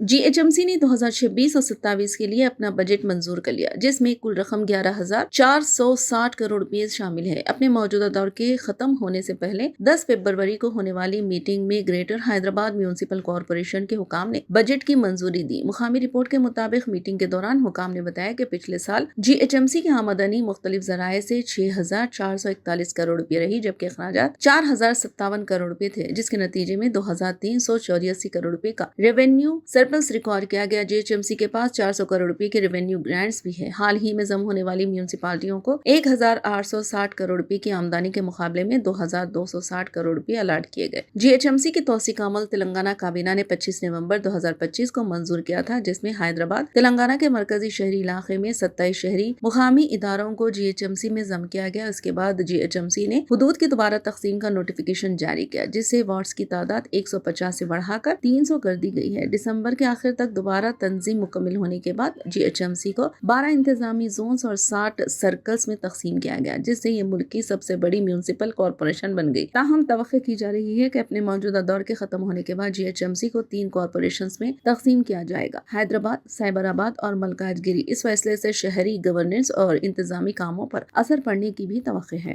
GHMC ने 2026 और 27 के लिए अपना बजट मंजूर कर लिया, जिसमें कुल रकम 11,460 करोड़ रुपए शामिल है। अपने मौजूदा दौर के खत्म होने से पहले 10 फरवरी को होने वाली मीटिंग में ग्रेटर हैदराबाद म्यूनिसिपल कॉरपोरेशन के हुकाम ने बजट की मंजूरी दी। मुकामी रिपोर्ट के मुताबिक मीटिंग के दौरान हुकाम ने बताया कि पिछले साल GHMC की आमदनी मुख्तलिफ जराये से 6,441 करोड़ रुपए रही, जबकि अखराजात 4,057 करोड़ रुपए थे, जिसके नतीजे में 2,384 करोड़ रुपए का रेवेन्यू सरप्लस रिकॉर्ड किया गया। GHMC के पास 400 करोड़ रुपए के रेवेन्यू ग्रांट्स भी है। हाल ही में जम होने वाली म्यूनिसिपालिटियों को 1,860 करोड़ रुपए की आमदनी के मुकाबले में 2,260 करोड़ रुपए अलाट किए गए। GHMC की तौसीक अमल तेलंगाना काबीना ने 25 नवंबर 2025 को मंजूर किया था, जिसमें हैदराबाद तेलंगाना के मरकजी शहरी इलाके में 27 शहरी मुकामी इदारों को GHMC में जम किया गया। उसके बाद GHMC ने हुदूद की दोबारा तकसीम का नोटिफिकेशन जारी किया, जिससे वार्ड्स की तादाद 150 से बढ़ाकर 300 कर दी गई है। दिसंबर के आखिर तक दोबारा तंजीम मुकम्मल होने के बाद GHMC को 12 इंतजामी जोन्स और 60 सर्कल्स में तकसीम किया गया, जिससे ये मुल्क की सबसे बड़ी म्यूनिसिपल कॉरपोरेशन बन गई। ताहम तवक्को की जा रही है कि अपने मौजूदा दौर के खत्म होने के बाद GHMC को 3 कॉरपोरेशंस में तकसीम किया जाएगा, हैदराबाद, साइबराबाद और मलकाजगिरी। इस फैसले से शहरी गवर्नेंस और इंतजामी कामों पर असर पड़ने की भी तवक्को है।